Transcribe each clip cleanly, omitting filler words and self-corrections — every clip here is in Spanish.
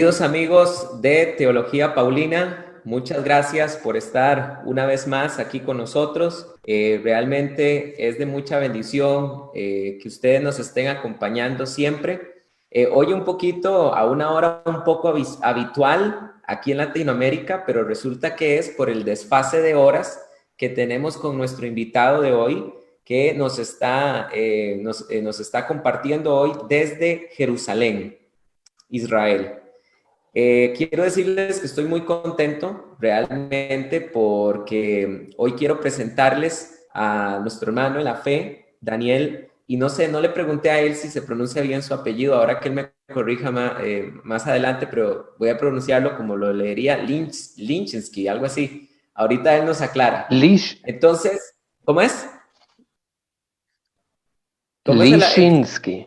Queridos amigos de Teología Paulina, muchas gracias por estar una vez más aquí con nosotros. Realmente es de mucha bendición que ustedes nos estén acompañando siempre. Hoy un poquito, a una hora un poco habitual aquí en Latinoamérica, pero resulta que es por el desfase de horas que tenemos con nuestro invitado de hoy, que nos está compartiendo hoy desde Jerusalén, Israel. Quiero decirles que estoy muy contento realmente porque hoy quiero presentarles a nuestro hermano en la fe, Daniel, y no sé, no le pregunté a él si se pronuncia bien su apellido, ahora que él me corrija más adelante, pero voy a pronunciarlo como lo leería Linchinski, algo así. Ahorita él nos aclara. Lish, Entonces, ¿cómo es? ¿Cómo es Lishinsky.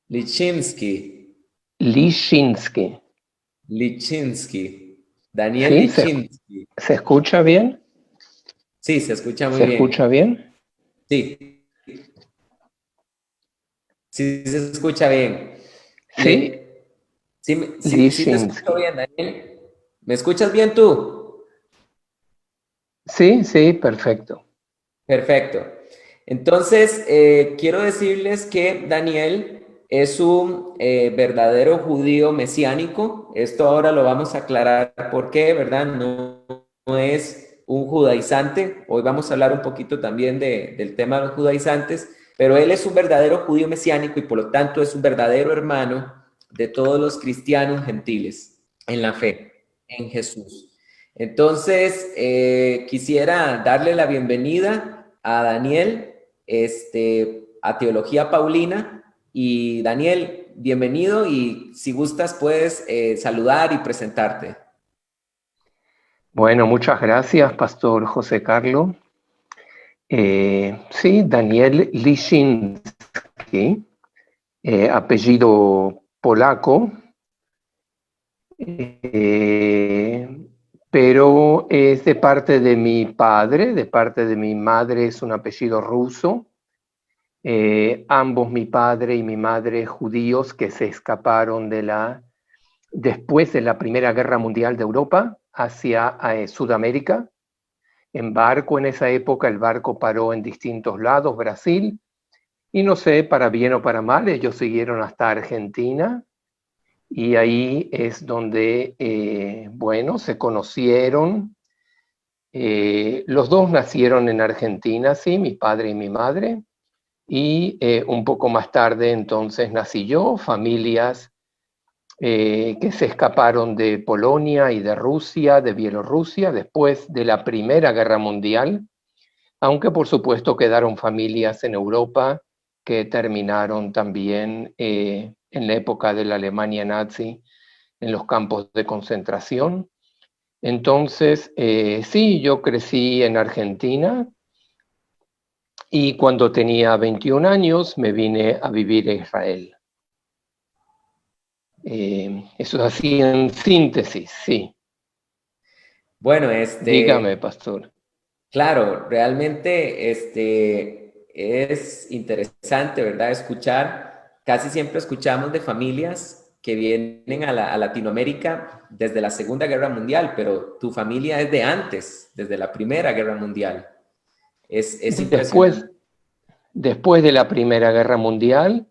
Lichinsky? Lishinsky. Lichinsky. Daniel ¿Sí? Lichinsky. ¿Se escucha bien? Sí, se escucha muy ¿Se bien. escucha bien? Sí, sí se escucha bien. ¿Sí? Sí te escucho Lishinsky. bien, Daniel. ¿Me escuchas bien tú? Sí, sí, perfecto. Perfecto. Entonces, quiero decirles que Daniel es un verdadero judío mesiánico. Esto ahora lo vamos a aclarar por qué, ¿verdad? No es un judaizante. Hoy vamos a hablar un poquito también del tema de los judaizantes, pero él es un verdadero judío mesiánico y por lo tanto es un verdadero hermano de todos los cristianos gentiles en la fe, en Jesús. Entonces, quisiera darle la bienvenida a Daniel, a Teología Paulina. Y Daniel, bienvenido y si gustas puedes saludar y presentarte. Bueno, muchas gracias, Pastor José Carlos. Sí, Daniel Lishinsky, apellido polaco, pero es de parte de mi padre, de parte de mi madre es un apellido ruso. Ambos, mi padre y mi madre, judíos que se escaparon después de la Primera Guerra Mundial de Europa hacia Sudamérica. En barco, en esa época el barco paró en distintos lados, Brasil, y no sé, para bien o para mal, ellos siguieron hasta Argentina, y ahí es donde, bueno, se conocieron. Los dos nacieron en Argentina, sí, mi padre y mi madre. Y un poco más tarde entonces nací yo, familias que se escaparon de Polonia y de Rusia, de Bielorrusia, después de la Primera Guerra Mundial, aunque por supuesto quedaron familias en Europa que terminaron también en la época de la Alemania nazi en los campos de concentración. Entonces, sí, yo crecí en Argentina. Y cuando tenía 21 años me vine a vivir a Israel. Eso es así en síntesis, sí. Bueno, Dígame, pastor. claro, realmente es interesante, ¿verdad? Escuchar, casi siempre escuchamos de familias que vienen a Latinoamérica desde la Segunda Guerra Mundial, pero tu familia es de antes, desde la Primera Guerra Mundial. Es Después, impresionante. después de la Primera Guerra Mundial,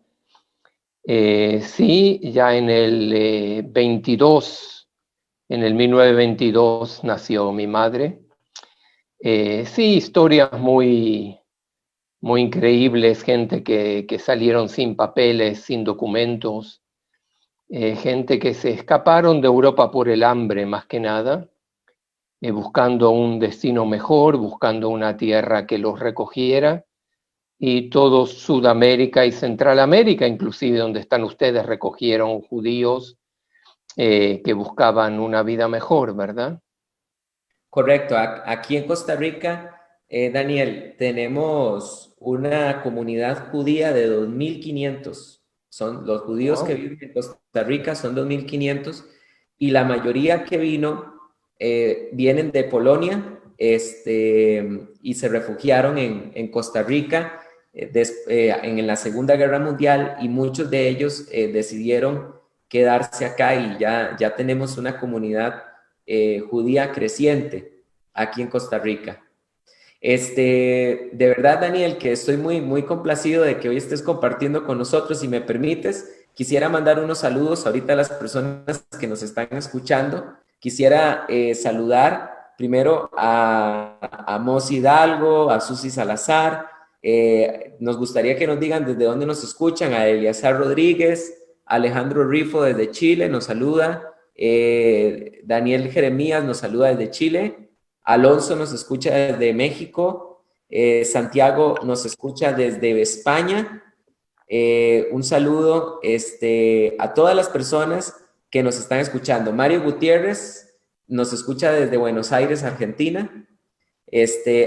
sí, ya en el 22, en el 1922 nació mi madre. Sí, historias muy increíbles, gente que salieron sin papeles, sin documentos, gente que se escaparon de Europa por el hambre más que nada, buscando un destino mejor, buscando una tierra que los recogiera, y todo Sudamérica y Centralamérica, inclusive donde están ustedes, recogieron judíos que buscaban una vida mejor, ¿verdad? Correcto. Aquí en Costa Rica, Daniel, tenemos una comunidad judía de 2.500. Son los judíos que Wow. viven en Costa Rica, son 2.500 y la mayoría que vino vienen de Polonia, y se refugiaron en Costa Rica en la Segunda Guerra Mundial y muchos de ellos decidieron quedarse acá y ya tenemos una comunidad judía creciente aquí en Costa Rica. De verdad, Daniel, que estoy muy complacido de que hoy estés compartiendo con nosotros. Si me permites, quisiera mandar unos saludos ahorita a las personas que nos están escuchando. Quisiera saludar primero a Mos Hidalgo, a Susi Salazar. Nos gustaría que nos digan desde dónde nos escuchan, a Eliazar Rodríguez, Alejandro Rifo desde Chile nos saluda, Daniel Jeremías nos saluda desde Chile, Alonso nos escucha desde México, Santiago nos escucha desde España. Un saludo a todas las personas que nos están escuchando. Mario Gutiérrez nos escucha desde Buenos Aires, Argentina.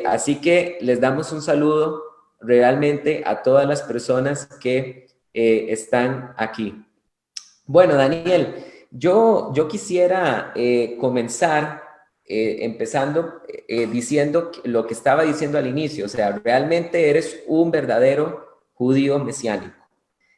Así que les damos un saludo realmente a todas las personas que están aquí. Bueno, Daniel, yo quisiera comenzar empezando diciendo lo que estaba diciendo al inicio. O sea, realmente eres un verdadero judío mesiánico.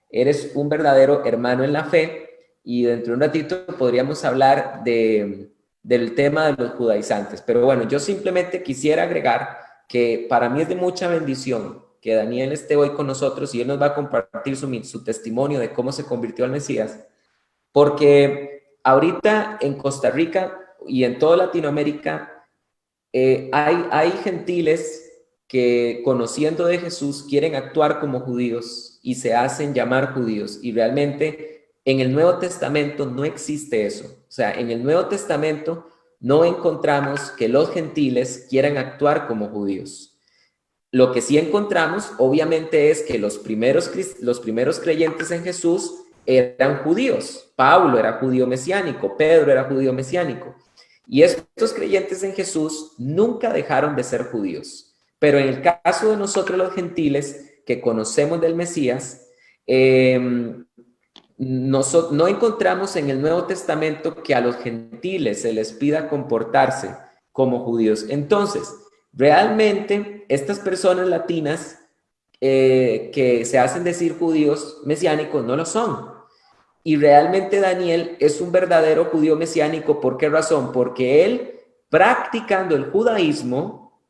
Eres un verdadero hermano en la fe y dentro de un ratito podríamos hablar del tema de los judaizantes. Pero bueno, yo simplemente quisiera agregar que para mí es de mucha bendición que Daniel esté hoy con nosotros y él nos va a compartir su testimonio de cómo se convirtió al Mesías, porque ahorita en Costa Rica y en toda Latinoamérica hay gentiles que conociendo de Jesús quieren actuar como judíos y se hacen llamar judíos, y realmente en el Nuevo Testamento no existe eso. O sea, en el Nuevo Testamento no encontramos que los gentiles quieran actuar como judíos. Lo que sí encontramos, obviamente, es que los primeros creyentes en Jesús eran judíos. Pablo era judío mesiánico, Pedro era judío mesiánico. Y estos creyentes en Jesús nunca dejaron de ser judíos. Pero en el caso de nosotros los gentiles que conocemos del Mesías, no encontramos en el Nuevo Testamento que a los gentiles se les pida comportarse como judíos. Entonces, realmente estas personas latinas que se hacen decir judíos mesiánicos no lo son. Y realmente Daniel es un verdadero judío mesiánico. ¿Por qué razón? Porque él, practicando el judaísmo,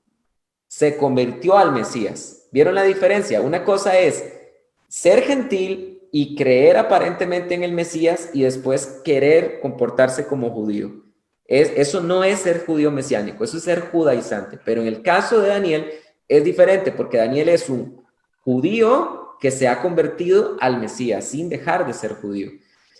se convirtió al Mesías. ¿Vieron la diferencia? Una cosa es ser gentil y creer aparentemente en el Mesías y después querer comportarse como judío. Eso no es ser judío mesiánico, eso es ser judaizante. Pero en el caso de Daniel es diferente, porque Daniel es un judío que se ha convertido al Mesías sin dejar de ser judío.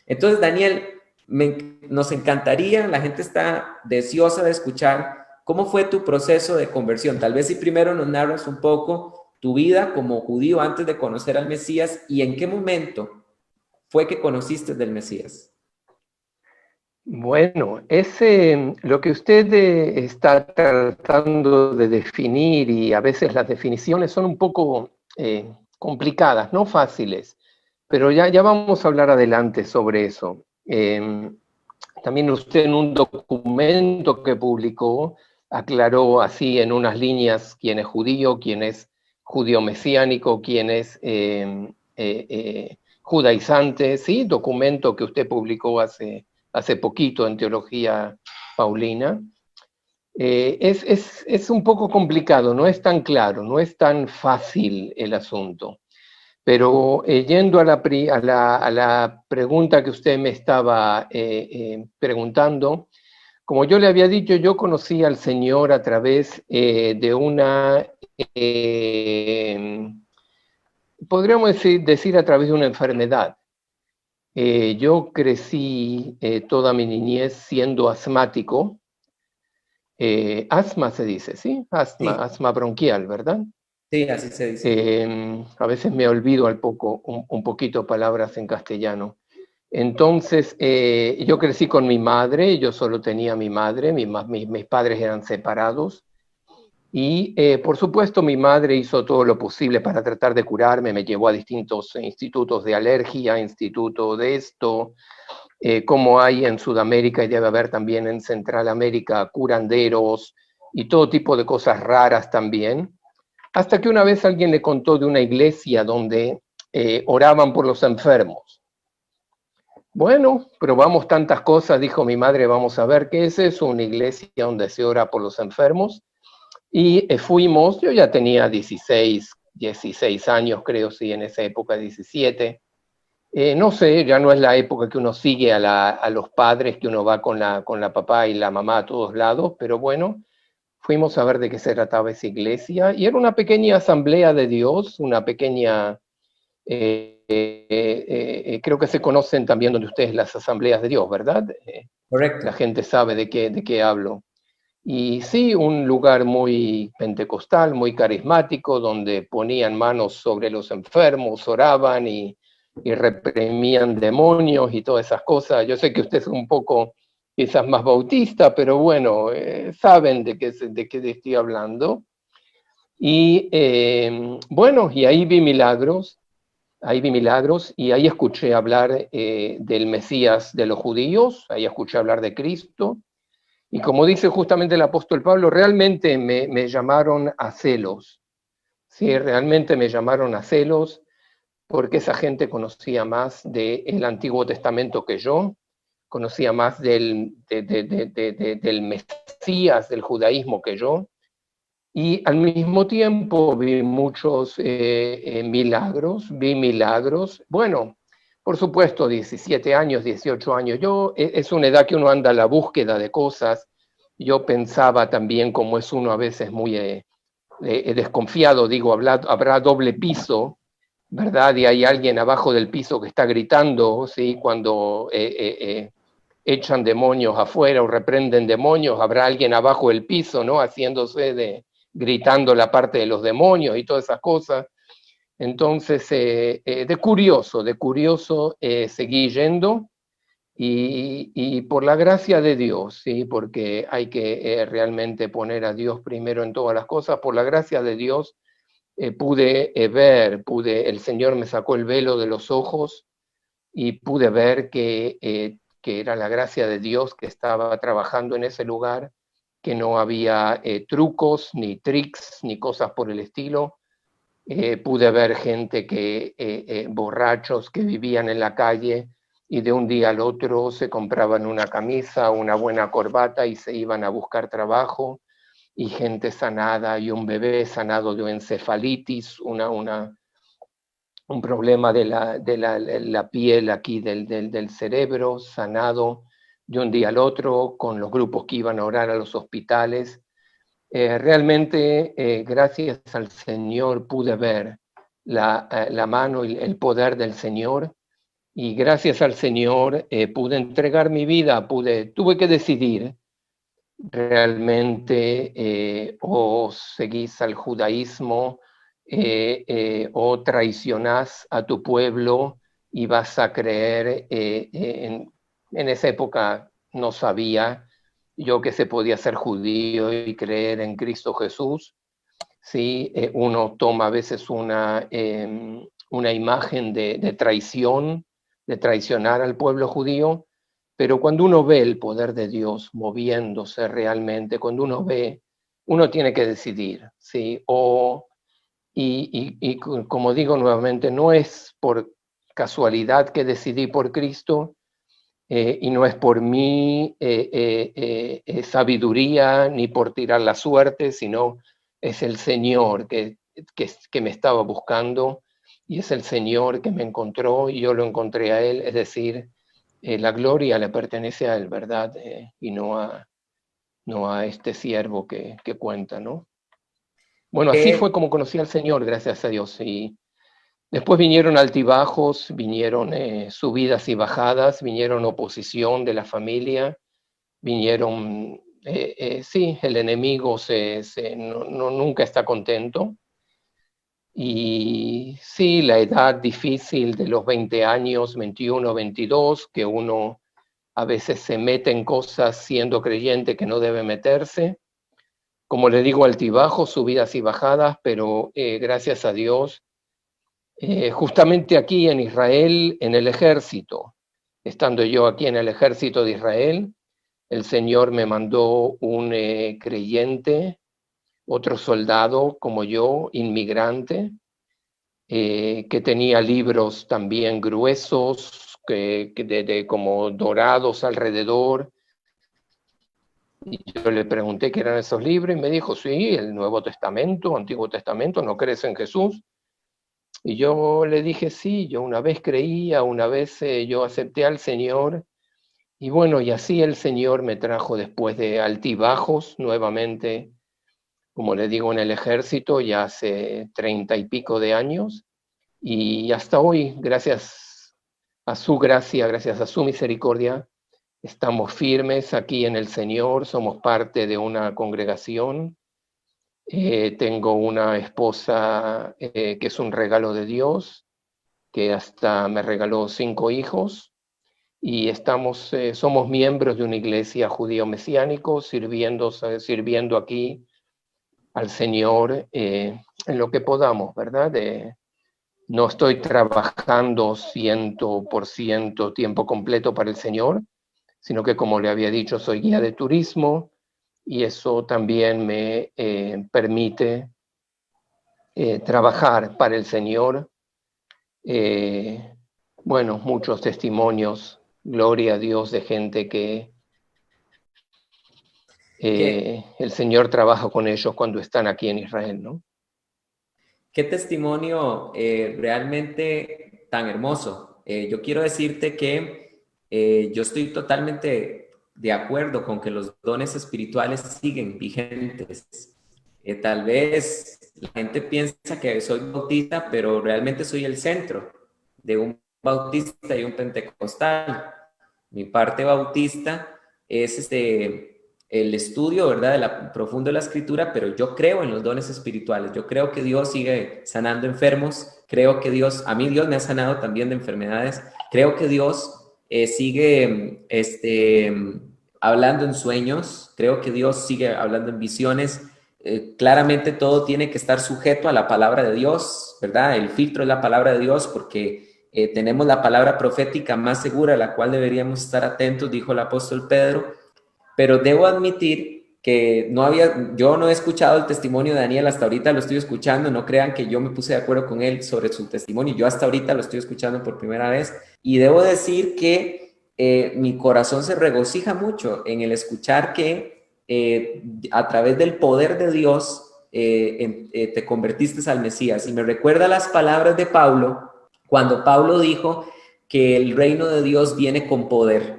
Entonces, Daniel, nos encantaría, la gente está deseosa de escuchar cómo fue tu proceso de conversión. Tal vez si primero nos narras un poco tu vida como judío antes de conocer al Mesías y en qué momento fue que conociste del Mesías. Bueno, lo que usted está tratando de definir, y a veces las definiciones son un poco complicadas, no fáciles, pero ya vamos a hablar adelante sobre eso. También usted en un documento que publicó aclaró así en unas líneas quién es judío mesiánico, quién es judaizante, ¿sí? Documento que usted publicó hace poquito en Teología Paulina. Es un poco complicado, no es tan claro, no es tan fácil el asunto. Pero yendo a la pregunta que usted me estaba preguntando, como yo le había dicho, yo conocí al Señor a través de una, podríamos decir a través de una enfermedad. Yo crecí toda mi niñez siendo asmático. Asma se dice, ¿sí? Asma bronquial, ¿verdad? Sí, así se dice. A veces me olvido un poquito palabras en castellano. Entonces, yo crecí con mi madre, yo solo tenía a mi madre, mis padres eran separados. Y por supuesto mi madre hizo todo lo posible para tratar de curarme, me llevó a distintos institutos de alergia, instituto de esto, como hay en Sudamérica y debe haber también en Centralamérica, curanderos y todo tipo de cosas raras también. Hasta que una vez alguien le contó de una iglesia donde oraban por los enfermos. Bueno, probamos tantas cosas, dijo mi madre, vamos a ver qué es eso, una iglesia donde se ora por los enfermos. Y fuimos, yo ya tenía 16 años, creo, sí, en esa época 17. No sé, ya no es la época que uno sigue a los padres, que uno va con la papá y la mamá a todos lados, pero bueno, fuimos a ver de qué se trataba esa iglesia y era una pequeña asamblea de Dios, una pequeña, creo que se conocen también donde ustedes las asambleas de Dios, ¿verdad? La Correcto. gente sabe de qué hablo. Y sí, un lugar muy pentecostal, muy carismático, donde ponían manos sobre los enfermos, oraban y reprimían demonios y todas esas cosas. Yo sé que usted es un poco quizás más bautista, pero bueno, saben de qué estoy hablando. Y bueno, y ahí vi milagros y ahí escuché hablar del Mesías de los judíos, ahí escuché hablar de Cristo. Y como dice justamente el apóstol Pablo, realmente me llamaron a celos. Sí, realmente me llamaron a celos porque esa gente conocía más del Antiguo Testamento que yo, conocía más del Mesías, del judaísmo que yo, y al mismo tiempo vi muchos vi milagros. Bueno, por supuesto, 17 años, 18 años, es una edad que uno anda a la búsqueda de cosas. Yo pensaba también, como es uno a veces muy desconfiado, digo, habrá doble piso, ¿verdad? Y hay alguien abajo del piso que está gritando, ¿sí? Cuando echan demonios afuera o reprenden demonios, habrá alguien abajo del piso, ¿no? Gritando la parte de los demonios y todas esas cosas. Entonces, de curioso seguí yendo y por la gracia de Dios, ¿sí? Porque hay que realmente poner a Dios primero en todas las cosas. Por la gracia de Dios pude el Señor me sacó el velo de los ojos y pude ver que era la gracia de Dios que estaba trabajando en ese lugar, que no había trucos, ni tricks, ni cosas por el estilo. Pude ver gente borrachos que vivían en la calle y de un día al otro se compraban una camisa, una buena corbata y se iban a buscar trabajo, y gente sanada y un bebé sanado de encefalitis, un problema la piel aquí del cerebro, sanado de un día al otro, con los grupos que iban a orar a los hospitales. Realmente, gracias al Señor, pude ver la mano y el poder del Señor, y gracias al Señor pude entregar mi vida, tuve que decidir realmente o seguís al judaísmo o traicionás a tu pueblo y vas a creer, en esa época no sabía yo que se podía ser judío y creer en Cristo Jesús. ¿Sí? Uno toma a veces una imagen de traición, de traicionar al pueblo judío, pero cuando uno ve el poder de Dios moviéndose realmente, cuando uno tiene que decidir, ¿sí? Y como digo nuevamente, no es por casualidad que decidí por Cristo, y no es por mi sabiduría ni por tirar la suerte, sino es el Señor que me estaba buscando, y es el Señor que me encontró y yo lo encontré a Él. Es decir, la gloria le pertenece a Él, ¿verdad? Y no a este siervo que cuenta, ¿no? Bueno, así Eh, fue como conocí al Señor, gracias a Dios. Y después vinieron altibajos, vinieron subidas y bajadas, vinieron oposición de la familia, vinieron, sí, el enemigo nunca está contento. Y sí, la edad difícil de los 20 años, 21, 22, que uno a veces se mete en cosas siendo creyente que no debe meterse. Como le digo, altibajos, subidas y bajadas, pero gracias a Dios, justamente aquí en Israel, en el ejército, estando yo aquí en el ejército de Israel, el Señor me mandó un creyente, otro soldado como yo, inmigrante, que tenía libros también gruesos, como dorados alrededor. Y yo le pregunté qué eran esos libros y me dijo, sí, el Nuevo Testamento, Antiguo Testamento, ¿no crees en Jesús? Y yo le dije, sí, yo una vez creía, una vez yo acepté al Señor. Y bueno, y así el Señor me trajo después de altibajos nuevamente, como le digo, en el ejército, ya hace 30 y pico de años. Y hasta hoy, gracias a su gracia, gracias a su misericordia, estamos firmes aquí en el Señor, somos parte de una congregación. Tengo una esposa que es un regalo de Dios, que hasta me regaló 5 hijos, y somos miembros de una iglesia judío-mesiánico, sirviendo aquí al Señor en lo que podamos, ¿verdad? No estoy trabajando 100% tiempo completo para el Señor, sino que, como le había dicho, soy guía de turismo y eso también me permite trabajar para el Señor. Bueno, muchos testimonios, gloria a Dios, de gente que ¿Qué, el Señor trabaja con ellos cuando están aquí en Israel, ¿no? qué testimonio realmente tan hermoso? Yo quiero decirte que yo estoy totalmente de acuerdo con que los dones espirituales siguen vigentes. Tal vez la gente piensa que soy bautista, pero realmente soy el centro de un bautista y un pentecostal. Mi parte bautista es el estudio, ¿verdad?, profundo de la escritura, pero yo creo en los dones espirituales. Yo creo que Dios sigue sanando enfermos. Creo que a mí Dios me ha sanado también de enfermedades. Creo que Dios sigue hablando en sueños. Creo que Dios sigue hablando en visiones. Claramente todo tiene que estar sujeto a la palabra de Dios, ¿verdad? El filtro es la palabra de Dios porque tenemos la palabra profética más segura, a la cual deberíamos estar atentos, dijo el apóstol Pedro. Pero debo admitir que yo no he escuchado el testimonio de Daniel, hasta ahorita lo estoy escuchando. No crean que yo me puse de acuerdo con él sobre su testimonio, yo hasta ahorita lo estoy escuchando por primera vez, y debo decir que mi corazón se regocija mucho en el escuchar que a través del poder de Dios te convertiste al Mesías. Y me recuerda las palabras de Pablo, cuando Pablo dijo que el reino de Dios viene con poder.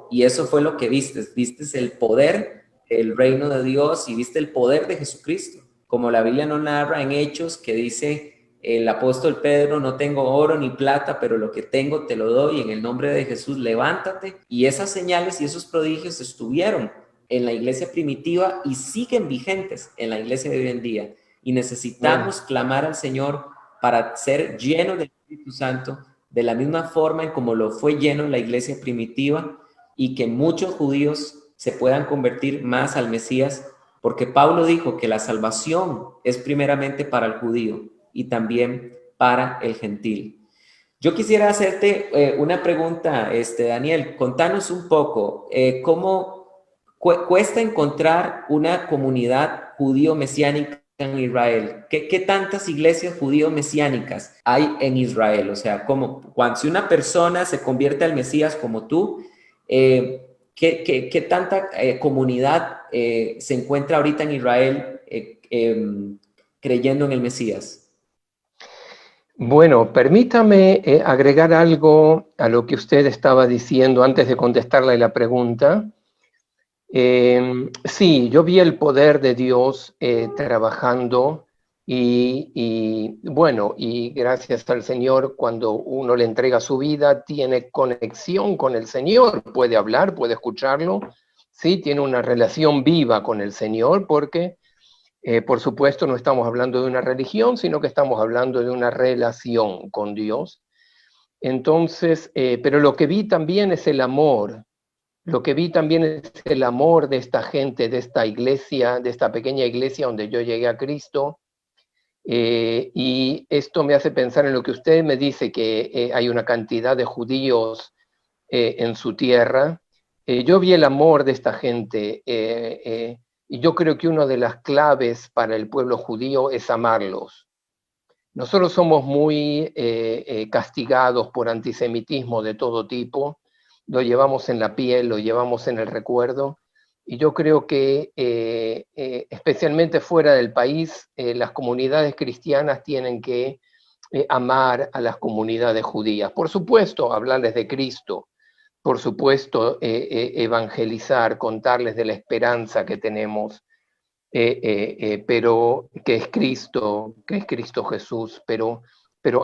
Y eso fue lo que vistes el poder, el reino de Dios, y viste el poder de Jesucristo. Como la Biblia no narra en Hechos, que dice el apóstol Pedro, no tengo oro ni plata, pero lo que tengo te lo doy, en el nombre de Jesús levántate. Y esas señales y esos prodigios estuvieron en la iglesia primitiva y siguen vigentes en la iglesia de hoy en día. Y necesitamos clamar al Señor para ser llenos del Espíritu Santo, de la misma forma en como lo fue lleno en la iglesia primitiva, y que muchos judíos se puedan convertir más al Mesías, porque Pablo dijo que la salvación es primeramente para el judío y también para el gentil. Yo quisiera hacerte una pregunta, Daniel. Contanos un poco cómo cuesta encontrar una comunidad judío-mesiánica en Israel. ¿Qué tantas iglesias judío-mesiánicas hay en Israel? O sea, si una persona se convierte al Mesías como tú, ¿qué tanta comunidad se encuentra ahorita en Israel creyendo en el Mesías? Bueno, permítame agregar algo a lo que usted estaba diciendo antes de contestarle la pregunta. Sí, yo vi el poder de Dios trabajando bueno, y gracias al Señor, cuando uno le entrega su vida, tiene conexión con el Señor, puede hablar, puede escucharlo, sí, tiene una relación viva con el Señor, porque por supuesto no estamos hablando de una religión, sino que estamos hablando de una relación con Dios. Entonces, pero lo que vi también es el amor. Lo que vi también es el amor de esta gente, de esta iglesia, de esta pequeña iglesia donde yo llegué a Cristo. Y esto me hace pensar en lo que usted me dice, que hay una cantidad de judíos en su tierra. Yo vi el amor de esta gente y yo creo que una de las claves para el pueblo judío es amarlos. nosotros somos muy castigados por antisemitismo de todo tipo, lo llevamos en la piel, lo llevamos en el recuerdo, y yo creo que especialmente fuera del país, las comunidades cristianas tienen que amar a las comunidades judías. Por supuesto, hablarles de Cristo, por supuesto, evangelizar, contarles de la esperanza que tenemos, pero que es Cristo Jesús, pero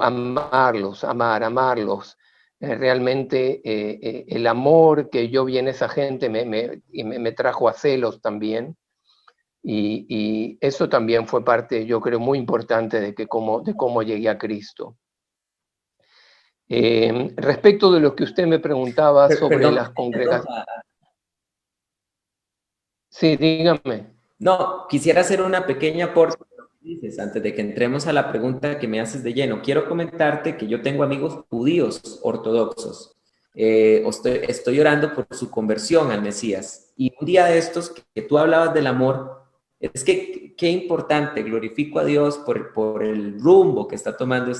amarlos, amarlos. Realmente el amor que yo vi en esa gente me trajo a celos también, y eso también fue parte, yo creo, muy importante de cómo llegué a Cristo. Respecto de lo que usted me preguntaba sobre Perdón, las congregaciones. Sí, dígame. no, quisiera hacer una pequeña aporte a lo que dices antes de que entremos a la pregunta que me haces de lleno. Quiero comentarte que yo tengo amigos judíos ortodoxos. Estoy orando por su conversión al Mesías. Y un día de estos que tú hablabas del amor, es que qué importante, glorifico a Dios por el rumbo que está tomando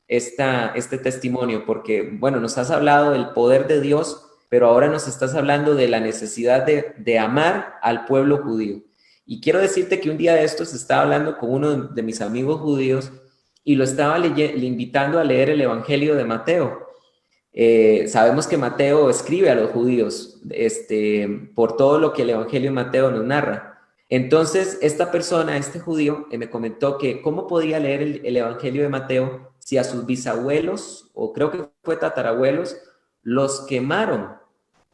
este testimonio, porque, bueno, nos has hablado del poder de Dios, pero ahora nos estás hablando de la necesidad de amar al pueblo judío. Y quiero decirte que un día de estos estaba hablando con uno de mis amigos judíos y lo estaba le invitando a leer el Evangelio de Mateo. Sabemos que Mateo escribe a los judíos por todo lo que el Evangelio de Mateo nos narra. Entonces, esta persona, este judío, me comentó que cómo podía leer el Evangelio de Mateo si a sus bisabuelos, o creo que fue tatarabuelos, los quemaron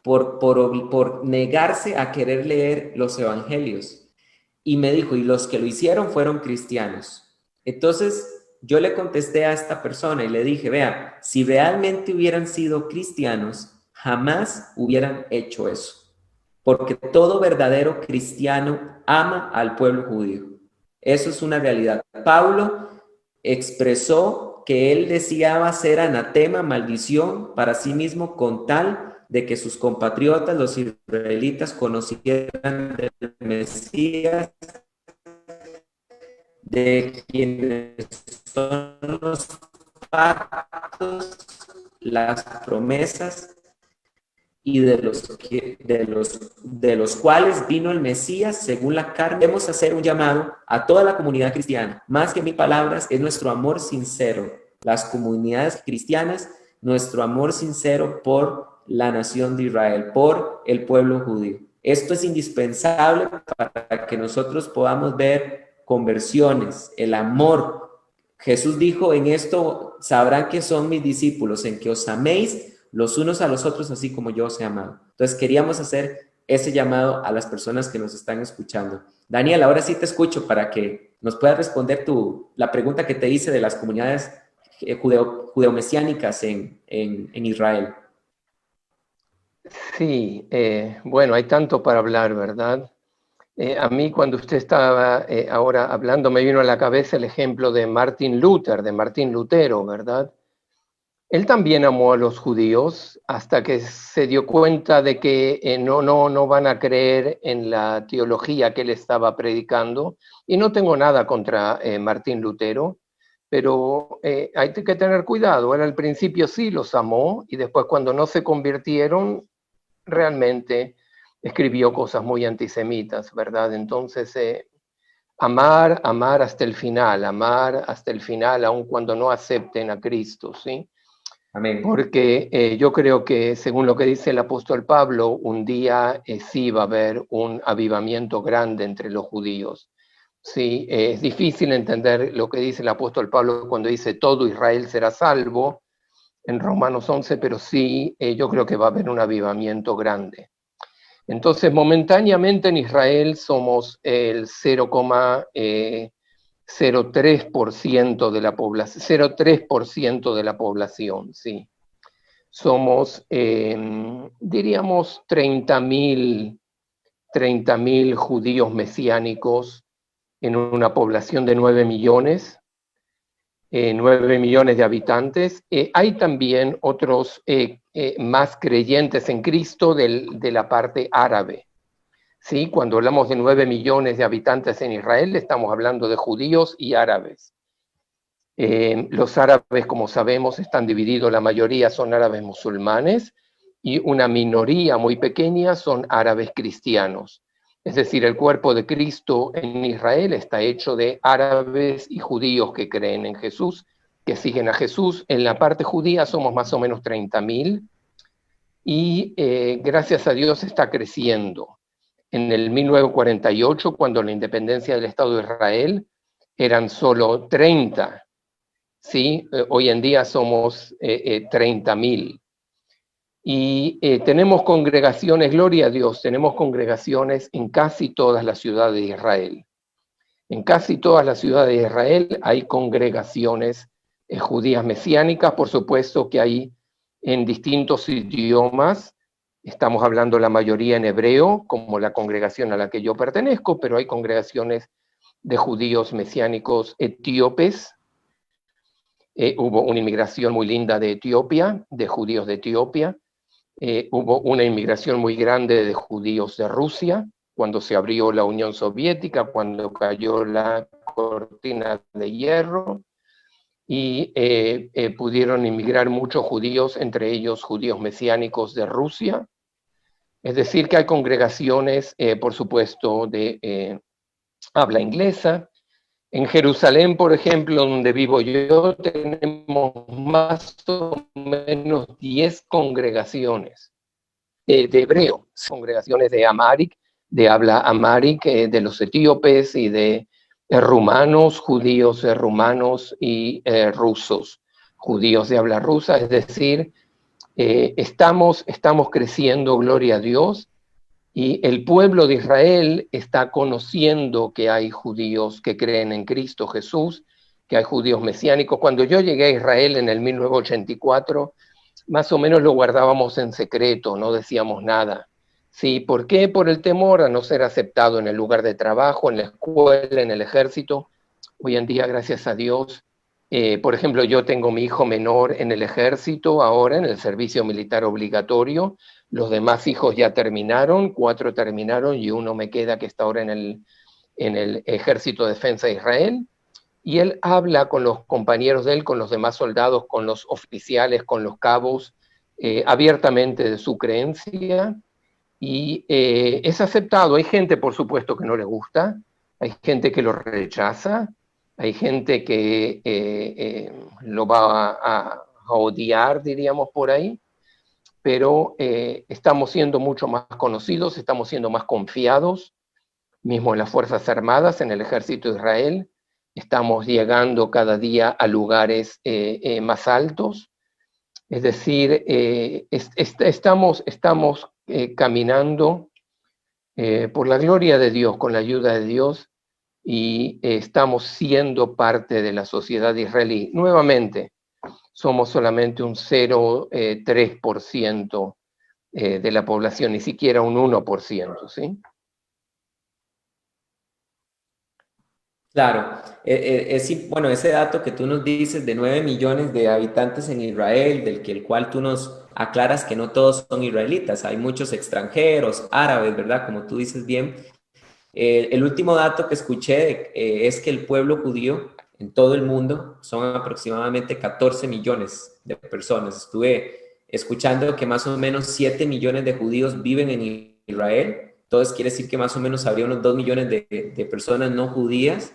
por negarse a querer leer los evangelios. Y me dijo, y los que lo hicieron fueron cristianos. Entonces yo le contesté a esta persona y le dije, vea, si realmente hubieran sido cristianos, jamás hubieran hecho eso. Porque todo verdadero cristiano ama al pueblo judío. Eso es una realidad. Pablo expresó que él deseaba ser anatema, maldición para sí mismo con tal de que sus compatriotas, los israelitas, conocieran del Mesías, de quienes son los pactos, las promesas y de los cuales vino el Mesías según la carne. Debemos hacer un llamado a toda la comunidad cristiana. Más que mil palabras, es nuestro amor sincero. Las comunidades cristianas, nuestro amor sincero por la nación de Israel, por el pueblo judío. Esto es indispensable para que nosotros podamos ver conversiones, el amor. Jesús dijo, en esto sabrán que son mis discípulos, en que os améis los unos a los otros, así como yo os he amado. Entonces queríamos hacer ese llamado a las personas que nos están escuchando. Daniel, ahora sí te escucho para que nos puedas responder la pregunta que te hice de las comunidades judeomesiánicas en Israel. Sí, bueno, hay tanto para hablar, ¿verdad? A mí cuando usted estaba ahora hablando me vino a la cabeza el ejemplo de Martín Lutero, ¿verdad? Él también amó a los judíos hasta que se dio cuenta de que no van a creer en la teología que él estaba predicando. Y no tengo nada contra Martín Lutero, pero hay que tener cuidado. Él al principio sí los amó y después cuando no se convirtieron, realmente escribió cosas muy antisemitas, ¿verdad? Entonces, amar hasta el final, aun cuando no acepten a Cristo, ¿sí? Amén. Porque yo creo que, según lo que dice el apóstol Pablo, un día sí va a haber un avivamiento grande entre los judíos. Sí, es difícil entender lo que dice el apóstol Pablo cuando dice todo Israel será salvo en Romanos 11, pero sí, yo creo que va a haber un avivamiento grande. Entonces, momentáneamente en Israel somos el 0,03% de la población, 0,3% de la población, sí. Somos, diríamos, 30.000 judíos mesiánicos en una población de 9 millones. 9 millones de habitantes. Hay también otros más creyentes en Cristo de la parte árabe. ¿Sí? Cuando hablamos de 9 millones de habitantes en Israel, estamos hablando de judíos y árabes. Los árabes, como sabemos, están divididos, la mayoría son árabes musulmanes y una minoría muy pequeña son árabes cristianos. Es decir, el cuerpo de Cristo en Israel está hecho de árabes y judíos que creen en Jesús, que siguen a Jesús. En la parte judía somos más o menos 30.000 y gracias a Dios está creciendo. En el 1948, cuando la independencia del Estado de Israel, eran solo 30. ¿Sí? Hoy en día somos 30.000. Y tenemos congregaciones, gloria a Dios, tenemos congregaciones en casi todas las ciudades de Israel. En casi todas las ciudades de Israel hay congregaciones judías mesiánicas, por supuesto que hay en distintos idiomas. Estamos hablando la mayoría en hebreo, como la congregación a la que yo pertenezco, pero hay congregaciones de judíos mesiánicos etíopes. Hubo una inmigración muy linda de Etiopía, de judíos de Etiopía. Hubo una inmigración muy grande de judíos de Rusia, cuando se abrió la Unión Soviética, cuando cayó la cortina de hierro, y pudieron inmigrar muchos judíos, entre ellos judíos mesiánicos de Rusia. Es decir, que hay congregaciones, por supuesto, de habla inglesa. En Jerusalén, por ejemplo, donde vivo yo, tenemos más o menos 10 congregaciones de hebreo, congregaciones de Amharic, de habla Amharic, de los etíopes y de rumanos, judíos rumanos y rusos, judíos de habla rusa. Es decir, estamos creciendo, gloria a Dios. Y el pueblo de Israel está conociendo que hay judíos que creen en Cristo Jesús, que hay judíos mesiánicos. Cuando yo llegué a Israel en el 1984, más o menos lo guardábamos en secreto, no decíamos nada. ¿Sí? ¿Por qué? Por el temor a no ser aceptado en el lugar de trabajo, en la escuela, en el ejército. Hoy en día, gracias a Dios, por ejemplo, yo tengo mi hijo menor en el ejército ahora, en el servicio militar obligatorio. Los demás hijos ya terminaron, 4 terminaron y uno me queda que está ahora en el Ejército de Defensa de Israel. Y él habla con los compañeros de él, con los demás soldados, con los oficiales, con los cabos, abiertamente de su creencia. Y es aceptado. Hay gente, por supuesto, que no le gusta, hay gente que lo rechaza, hay gente que lo va a odiar, diríamos por ahí, pero estamos siendo mucho más conocidos, estamos siendo más confiados, mismo en las Fuerzas Armadas, en el Ejército de Israel, estamos llegando cada día a lugares más altos. Es decir, estamos caminando por la gloria de Dios, con la ayuda de Dios, y estamos siendo parte de la sociedad israelí. Nuevamente, somos solamente un 0,3% de la población, ni siquiera un 1%, ¿sí? Claro, bueno, ese dato que tú nos dices de 9 millones de habitantes en Israel, el cual tú nos aclaras que no todos son israelitas, hay muchos extranjeros, árabes, ¿verdad? Como tú dices bien. El último dato que escuché es que el pueblo judío en todo el mundo son aproximadamente 14 millones de personas. Estuve escuchando que más o menos 7 millones de judíos viven en Israel, entonces quiere decir que más o menos habría unos 2 millones de personas no judías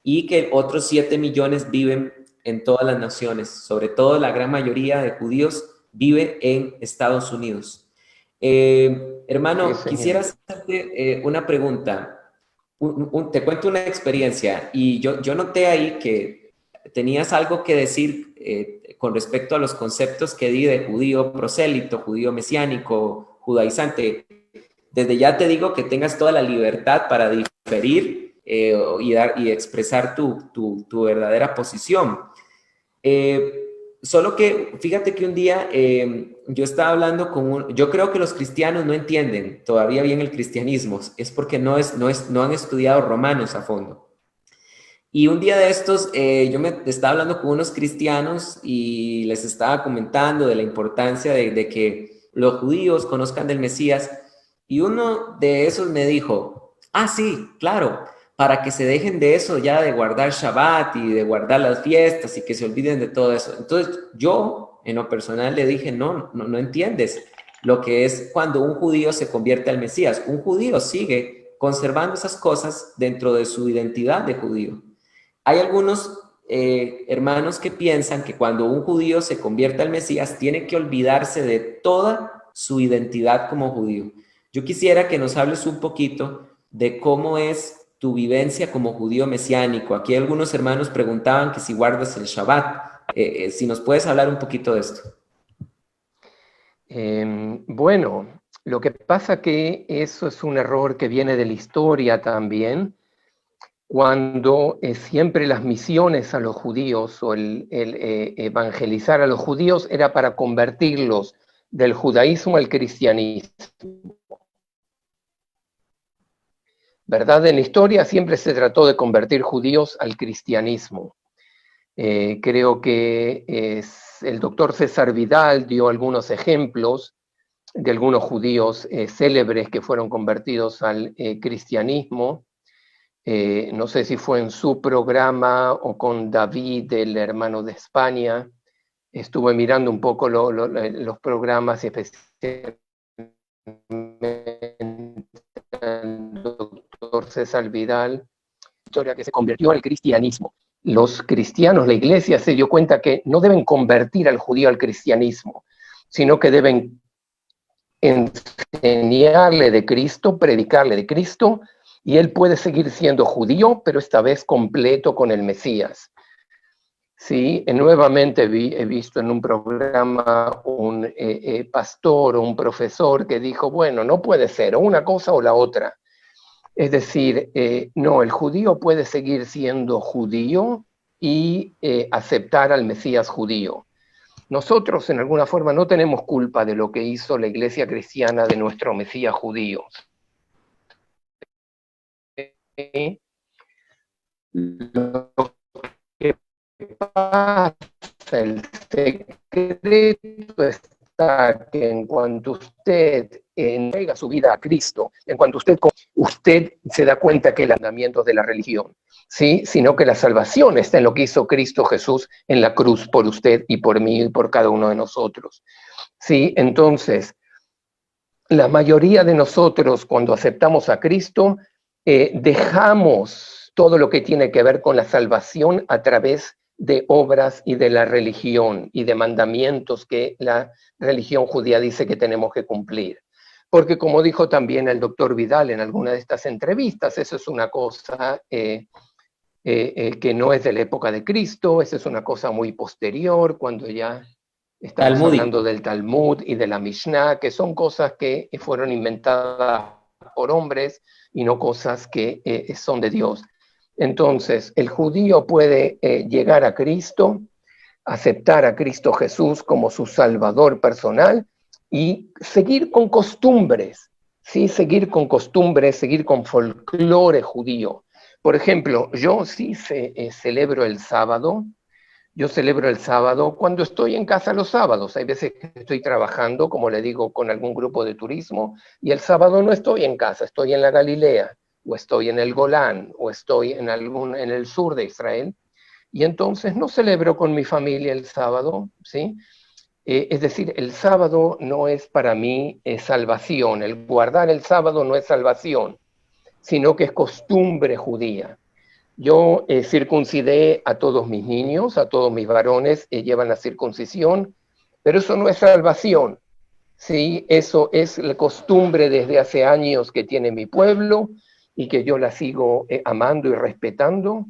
y que otros 7 millones viven en todas las naciones, sobre todo la gran mayoría de judíos vive en Estados Unidos. Hermano, Sí, quisiera señor. hacerte una pregunta. Te cuento una experiencia y yo noté ahí que tenías algo que decir con respecto a los conceptos que di de judío prosélito, judío mesiánico, judaizante. Desde ya te digo que tengas toda la libertad para diferir y expresar tu verdadera posición. Solo que fíjate que un día yo estaba hablando yo creo que los cristianos no entienden todavía bien el cristianismo, es porque no han estudiado Romanos a fondo. Y un día de estos yo me estaba hablando con unos cristianos y les estaba comentando de la importancia de que los judíos conozcan del Mesías y uno de esos me dijo, ah, sí, claro, para que se dejen de eso ya de guardar Shabbat y de guardar las fiestas y que se olviden de todo eso. Entonces yo en lo personal le dije, no entiendes lo que es cuando un judío se convierte al Mesías. Un judío sigue conservando esas cosas dentro de su identidad de judío. Hay algunos hermanos que piensan que cuando un judío se convierte al Mesías tiene que olvidarse de toda su identidad como judío. Yo quisiera que nos hables un poquito de cómo es tu vivencia como judío mesiánico. Aquí algunos hermanos preguntaban que si guardas el Shabbat. Si nos puedes hablar un poquito de esto. Bueno, lo que pasa que eso es un error que viene de la historia también, cuando siempre las misiones a los judíos o el evangelizar a los judíos era para convertirlos del judaísmo al cristianismo. ¿Verdad? En la historia siempre se trató de convertir judíos al cristianismo. Creo que el doctor César Vidal dio algunos ejemplos de algunos judíos célebres que fueron convertidos al cristianismo. No sé si fue en su programa o con David, el hermano de España. Estuve mirando un poco los programas, especialmente el doctor César Vidal, historia que se convirtió al cristianismo. Los cristianos, la iglesia se dio cuenta que no deben convertir al judío al cristianismo, sino que deben enseñarle de Cristo, predicarle de Cristo, y él puede seguir siendo judío, pero esta vez completo con el Mesías. Sí, nuevamente he visto en un programa un pastor o un profesor que dijo, bueno, no puede ser o una cosa o la otra. Es decir, no, el judío puede seguir siendo judío y aceptar al Mesías judío. Nosotros, en alguna forma, no tenemos culpa de lo que hizo la iglesia cristiana de nuestro Mesías judío. Lo que pasa, el secreto está que en cuanto usted entrega su vida a Cristo, en cuanto usted se da cuenta que el mandamiento de la religión, ¿sí? Sino que la salvación está en lo que hizo Cristo Jesús en la cruz por usted y por mí y por cada uno de nosotros. ¿Sí? Entonces, la mayoría de nosotros cuando aceptamos a Cristo, dejamos todo lo que tiene que ver con la salvación a través de obras y de la religión y de mandamientos que la religión judía dice que tenemos que cumplir. Porque como dijo también el doctor Vidal en alguna de estas entrevistas, eso es una cosa que no es de la época de Cristo, eso es una cosa muy posterior, cuando ya estamos Talmúdico. hablando del Talmud y de la Mishnah, que son cosas que fueron inventadas por hombres y no cosas que son de Dios. Entonces, el judío puede llegar a Cristo, aceptar a Cristo Jesús como su Salvador personal y seguir con costumbres, ¿sí? Seguir con costumbres, seguir con folclore judío. Por ejemplo, yo sí celebro el sábado. Yo celebro el sábado cuando estoy en casa los sábados. Hay veces que estoy trabajando, como le digo, con algún grupo de turismo, y el sábado no estoy en casa, estoy en la Galilea, o estoy en el Golán, o estoy en el sur de Israel, y entonces no celebro con mi familia el sábado, ¿sí? Es decir, el sábado no es para mí salvación, el guardar el sábado no es salvación, sino que es costumbre judía. Yo circuncidé a todos mis niños, a todos mis varones, llevan la circuncisión, pero eso no es salvación, ¿sí? Eso es la costumbre desde hace años que tiene mi pueblo y que yo la sigo amando y respetando,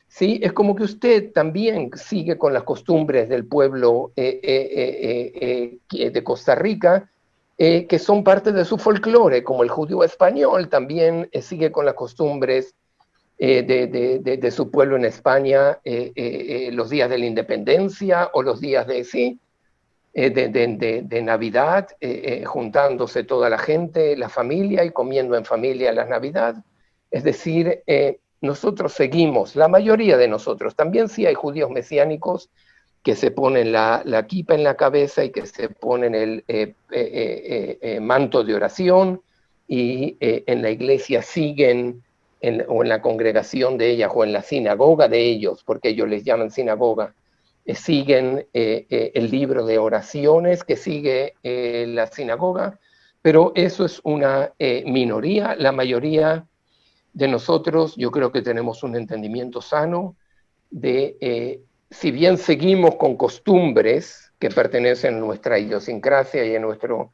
¿sí? Es como que usted también sigue con las costumbres del pueblo de Costa Rica, que son parte de su folclore, como el judío español también sigue con las costumbres de su pueblo en España, los días de la independencia o los días de Navidad, juntándose toda la gente, la familia y comiendo en familia la Navidad. Es decir, nosotros seguimos, la mayoría de nosotros, también sí hay judíos mesiánicos que se ponen la kipa en la cabeza y que se ponen el manto de oración y en la iglesia siguen o en la congregación de ellas o en la sinagoga de ellos, porque ellos les llaman sinagoga, siguen el libro de oraciones que sigue la sinagoga, pero eso es una minoría. La mayoría de nosotros, yo creo que tenemos un entendimiento sano de, si bien seguimos con costumbres que pertenecen a nuestra idiosincrasia y a nuestro...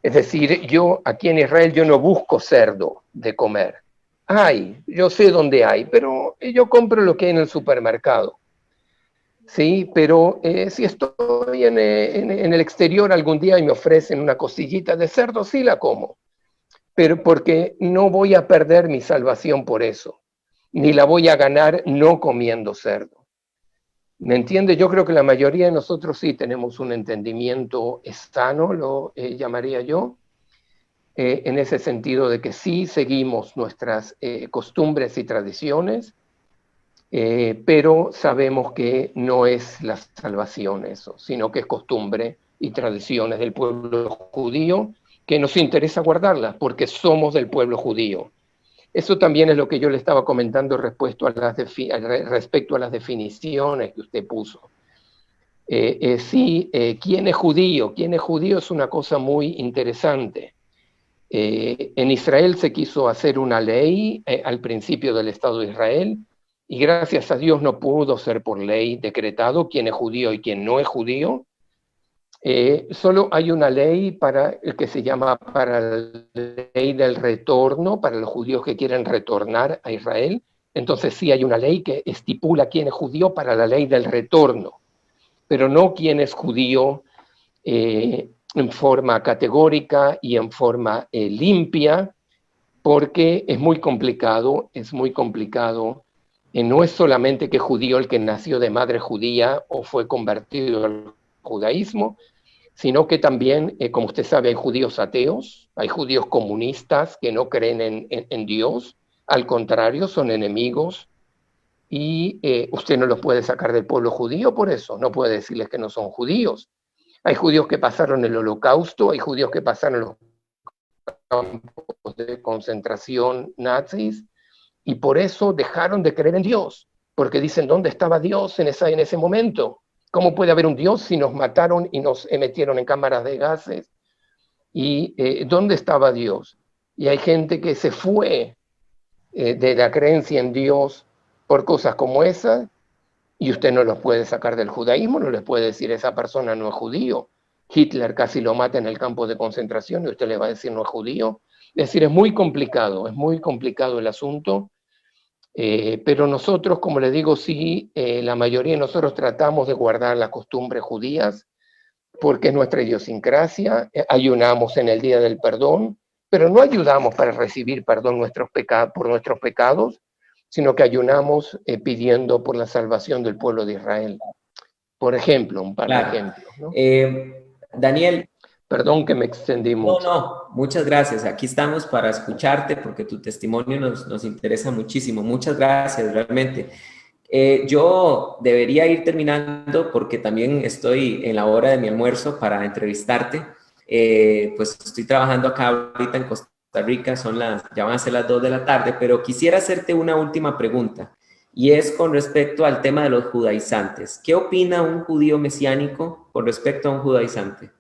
Es decir, yo aquí en Israel yo no busco cerdo de comer. Yo sé dónde hay, pero yo compro lo que hay en el supermercado. Sí, pero si estoy en el exterior algún día y me ofrecen una costillita de cerdo, sí la como. Pero porque no voy a perder mi salvación por eso, ni la voy a ganar no comiendo cerdo. ¿Me entiende? Yo creo que la mayoría de nosotros sí tenemos un entendimiento sano, lo llamaría yo, en ese sentido de que sí seguimos nuestras costumbres y tradiciones, pero sabemos que no es la salvación eso, sino que es costumbre y tradiciones del pueblo judío que nos interesa guardarlas porque somos del pueblo judío. Eso también es lo que yo le estaba comentando respecto a las definiciones que usted puso. ¿Quién es judío? ¿Quién es judío? Es una cosa muy interesante. En Israel se quiso hacer una ley al principio del Estado de Israel y gracias a Dios no pudo ser por ley decretado quién es judío y quién no es judío. Solo hay una ley para el que se llama para la ley del retorno, para los judíos que quieren retornar a Israel. Entonces sí hay una ley que estipula quién es judío para la ley del retorno, pero no quién es judío en forma categórica y en forma limpia, porque es muy complicado. No es solamente que judío el que nació de madre judía o fue convertido al judaísmo, sino que también, como usted sabe, hay judíos ateos, hay judíos comunistas que no creen en Dios, al contrario, son enemigos, y usted no los puede sacar del pueblo judío por eso, no puede decirles que no son judíos. Hay judíos que pasaron el holocausto, hay judíos que pasaron los campos de concentración nazis, y por eso dejaron de creer en Dios, porque dicen, ¿dónde estaba Dios en ese momento? ¿Cómo puede haber un Dios si nos mataron y nos metieron en cámaras de gases? ¿Y dónde estaba Dios? Y hay gente que se fue de la creencia en Dios por cosas como esas, y usted no los puede sacar del judaísmo, no les puede decir esa persona no es judío. Hitler casi lo mata en el campo de concentración y usted le va a decir no es judío. Es decir, es muy complicado el asunto. Pero nosotros, como les digo, sí, la mayoría de nosotros tratamos de guardar las costumbres judías porque es nuestra idiosincrasia. Ayunamos en el Día del Perdón, pero no ayudamos para recibir perdón por nuestros pecados, sino que ayunamos pidiendo por la salvación del pueblo de Israel. Por ejemplo, un par de ejemplos, ¿no? Daniel. Perdón que me extendí mucho. No, muchas gracias. Aquí estamos para escucharte porque tu testimonio nos interesa muchísimo. Muchas gracias, realmente. Yo debería ir terminando porque también estoy en la hora de mi almuerzo para entrevistarte. Pues estoy trabajando acá ahorita en Costa Rica, ya van a ser las 2 de la tarde, pero quisiera hacerte una última pregunta y es con respecto al tema de los judaizantes. ¿Qué opina un judío mesiánico con respecto a un judaizante?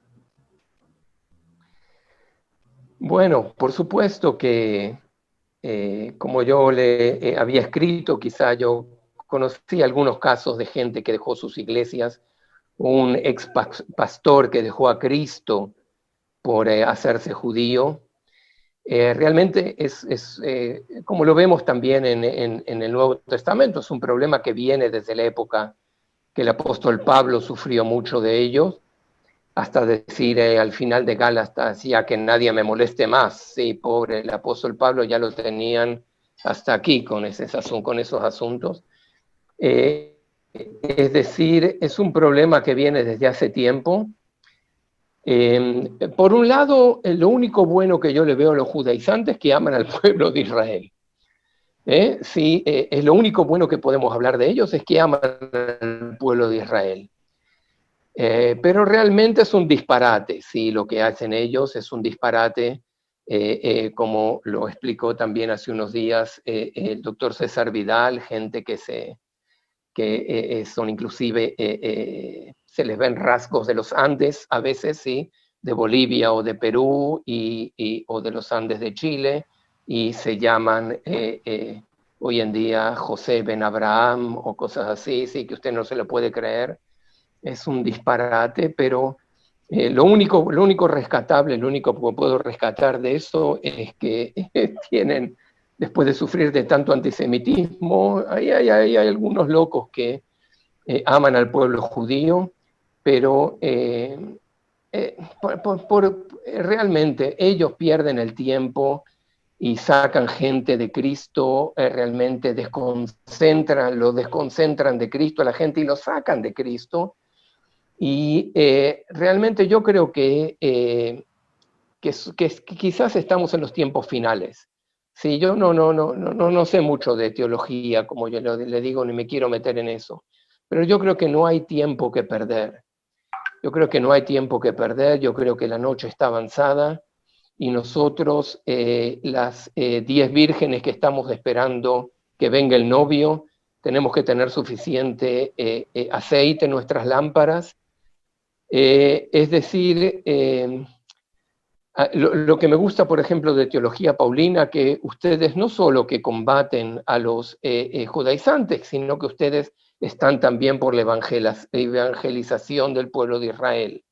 Bueno, por supuesto que, como yo le había escrito, quizá yo conocí algunos casos de gente que dejó sus iglesias, un ex pastor que dejó a Cristo por hacerse judío. Realmente como lo vemos también en el Nuevo Testamento, es un problema que viene desde la época que el apóstol Pablo sufrió mucho de ellos, hasta decir al final de Gálatas, ya que nadie me moleste más. Sí, pobre, el apóstol Pablo ya lo tenían hasta aquí con esos asuntos. Es decir, es un problema que viene desde hace tiempo. Por un lado, lo único bueno que yo le veo a los judaizantes es que aman al pueblo de Israel. Sí, es lo único bueno que podemos hablar de ellos, es que aman al pueblo de Israel. Pero realmente es un disparate, sí, lo que hacen ellos es un disparate, como lo explicó también hace unos días el doctor César Vidal, gente que son inclusive, se les ven rasgos de los Andes a veces, ¿sí? De Bolivia o de Perú o de los Andes de Chile, y se llaman hoy en día José Ben Abraham o cosas así, sí, que usted no se lo puede creer. Es un disparate, pero lo único rescatable, lo único que puedo rescatar de eso es que tienen, después de sufrir de tanto antisemitismo, hay algunos locos que aman al pueblo judío, pero realmente ellos pierden el tiempo y sacan gente de Cristo, realmente lo desconcentran de Cristo a la gente y lo sacan de Cristo. Y realmente yo creo que quizás estamos en los tiempos finales. Sí, yo no sé mucho de teología, como yo le digo, ni me quiero meter en eso. Pero yo creo que no hay tiempo que perder. Yo creo que no hay tiempo que perder. Yo creo que la noche está avanzada y nosotros, las 10 vírgenes que estamos esperando que venga el novio, tenemos que tener suficiente aceite en nuestras lámparas. Es decir, lo que me gusta, por ejemplo, de teología paulina, que ustedes no solo que combaten a los judaizantes, sino que ustedes están también por la evangelización del pueblo de Israel.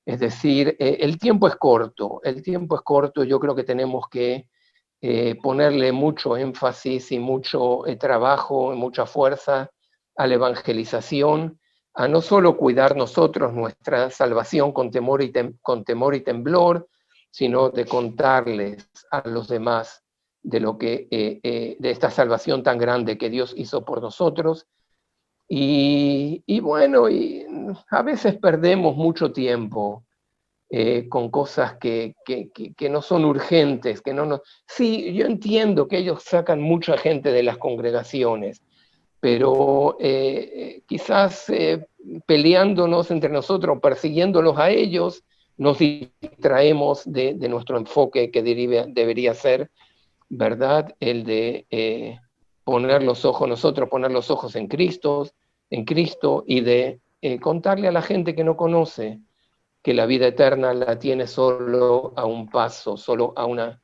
Es decir, el tiempo es corto, yo creo que tenemos que ponerle mucho énfasis y mucho trabajo y mucha fuerza a la evangelización, a no solo cuidar nosotros nuestra salvación con temor y temblor, sino de contarles a los demás de lo que de esta salvación tan grande que Dios hizo por nosotros. Y bueno, y a veces perdemos mucho tiempo con cosas que no son urgentes, que no. Sí, yo entiendo que ellos sacan mucha gente de las congregaciones, pero quizás peleándonos entre nosotros, persiguiéndolos a ellos, nos distraemos de nuestro enfoque que debería ser, ¿verdad? El de poner los ojos en Cristo y de contarle a la gente que no conoce que la vida eterna la tiene solo a un paso, solo a una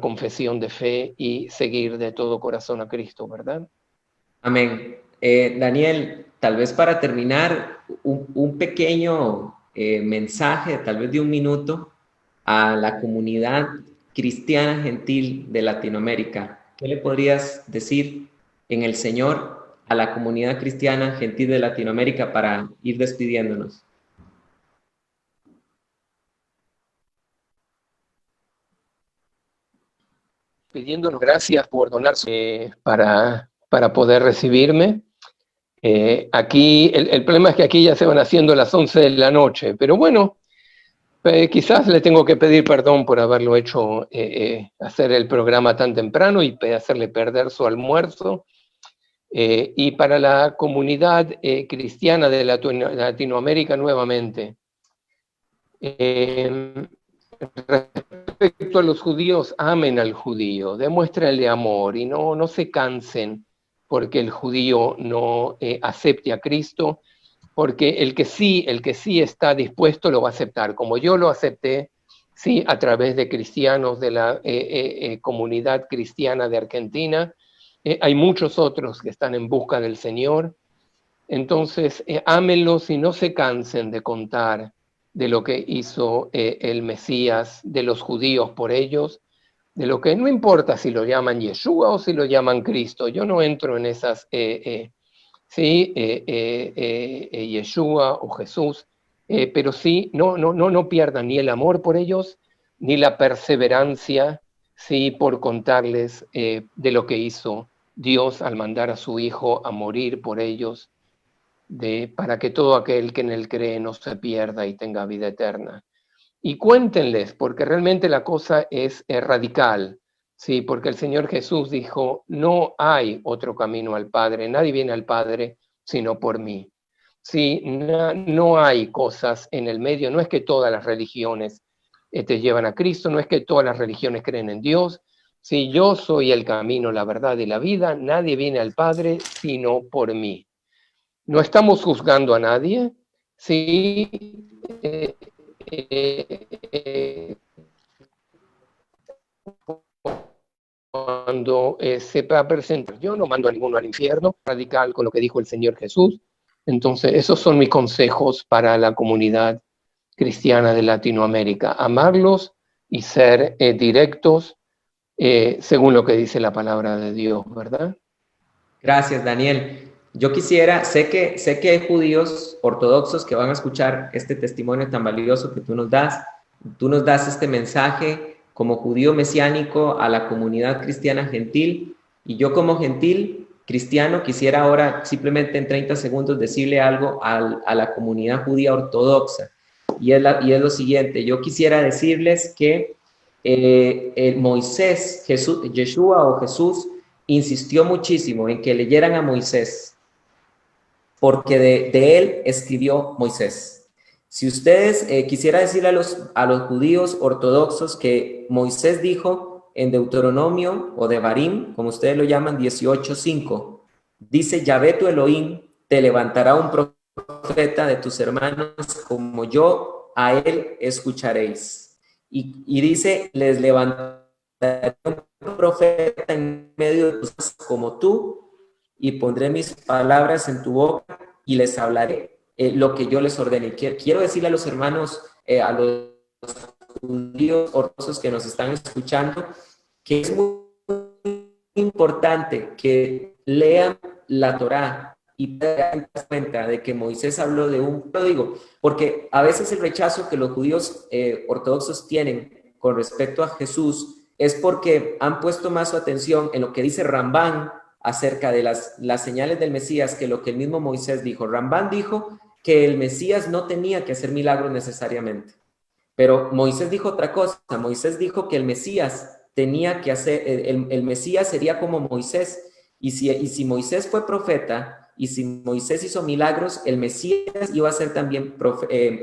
confesión de fe y seguir de todo corazón a Cristo, ¿verdad? Amén. Daniel, tal vez para terminar, un pequeño mensaje, tal vez de un minuto, a la comunidad cristiana gentil de Latinoamérica. ¿Qué le podrías decir en el Señor a la comunidad cristiana gentil de Latinoamérica para ir despidiéndonos? Pidiéndonos gracias por donarse para poder recibirme. Aquí, el problema es que aquí ya se van haciendo las 11 de la noche, pero bueno, quizás le tengo que pedir perdón por haberlo hecho, hacer el programa tan temprano y hacerle perder su almuerzo. Y para la comunidad cristiana de Latinoamérica nuevamente. Respecto a los judíos, amen al judío, demuéstrenle amor y no se cansen porque el judío no acepte a Cristo, porque el que sí está dispuesto lo va a aceptar, como yo lo acepté, sí, a través de cristianos de la comunidad cristiana de Argentina. Hay muchos otros que están en busca del Señor. Entonces, ámenlos y no se cansen de contar de lo que hizo el Mesías de los judíos por ellos, de lo que no importa si lo llaman Yeshua o si lo llaman Cristo. Yo no entro en esas, Yeshua o Jesús, pero sí, no pierdan ni el amor por ellos, ni la perseverancia, sí, por contarles de lo que hizo Dios al mandar a su Hijo a morir por ellos, para que todo aquel que en él cree no se pierda y tenga vida eterna. Y cuéntenles, porque realmente la cosa es radical, ¿sí? Porque el Señor Jesús dijo, no hay otro camino al Padre, nadie viene al Padre sino por mí. Sí, no hay cosas en el medio, no es que todas las religiones te llevan a Cristo. No es que todas las religiones creen en Dios. Si yo soy el camino, la verdad y la vida, nadie viene al Padre sino por mí. No estamos juzgando a nadie. Sí, cuando se va a presentar, yo no mando a ninguno al infierno, radical con lo que dijo el Señor Jesús. Entonces, esos son mis consejos para la comunidad cristiana de Latinoamérica. Amarlos y ser directos según lo que dice la palabra de Dios, ¿verdad? Gracias, Daniel. Yo quisiera, sé que hay judíos ortodoxos que van a escuchar este testimonio tan valioso que tú nos das. Tú nos das este mensaje como judío mesiánico a la comunidad cristiana gentil, y yo como gentil cristiano quisiera ahora simplemente en 30 segundos decirle algo a la comunidad judía ortodoxa, y es lo siguiente. Yo quisiera decirles que Moisés, Yeshua o Jesús, insistió muchísimo en que leyeran a Moisés, porque de él escribió Moisés. Si ustedes quisiera decirle a los judíos ortodoxos que Moisés dijo en Deuteronomio o Devarim, como ustedes lo llaman, 18:5, dice: Yahvé tu Elohim te levantará un profeta de tus hermanos como yo, a él escucharéis. Y dice: les levantaré un profeta en medio de tus como tú, y pondré mis palabras en tu boca y les hablaré lo que yo les ordene. Quiero decirle a los hermanos, a los judíos ortodoxos que nos están escuchando, que es muy importante que lean la Torá y te dan cuenta de que Moisés habló de un pródigo, porque a veces el rechazo que los judíos ortodoxos tienen con respecto a Jesús es porque han puesto más su atención en lo que dice Rambán acerca de las señales del Mesías que lo que el mismo Moisés dijo. Rambán dijo que el Mesías no tenía que hacer milagros necesariamente, pero Moisés dijo otra cosa. Moisés dijo que el Mesías tenía que hacer, el Mesías sería como Moisés, y si Moisés fue profeta, y si Moisés hizo milagros, el Mesías iba a hacer también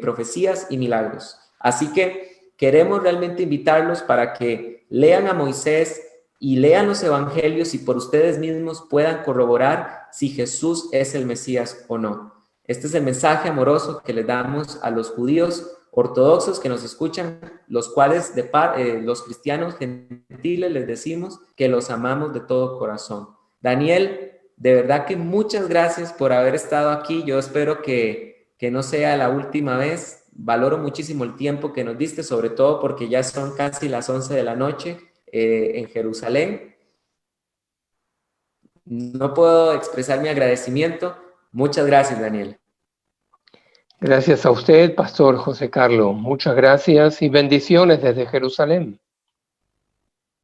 profecías y milagros. Así que queremos realmente invitarlos para que lean a Moisés y lean los evangelios y por ustedes mismos puedan corroborar si Jesús es el Mesías o no. Este es el mensaje amoroso que le damos a los judíos ortodoxos que nos escuchan, los cuales los cristianos gentiles les decimos que los amamos de todo corazón. Daniel, de verdad que muchas gracias por haber estado aquí. Yo espero que no sea la última vez. Valoro muchísimo el tiempo que nos diste, sobre todo porque ya son casi las 11 de la noche en Jerusalén. No puedo expresar mi agradecimiento. Muchas gracias, Daniel. Gracias a usted, Pastor José Carlos. Muchas gracias y bendiciones desde Jerusalén.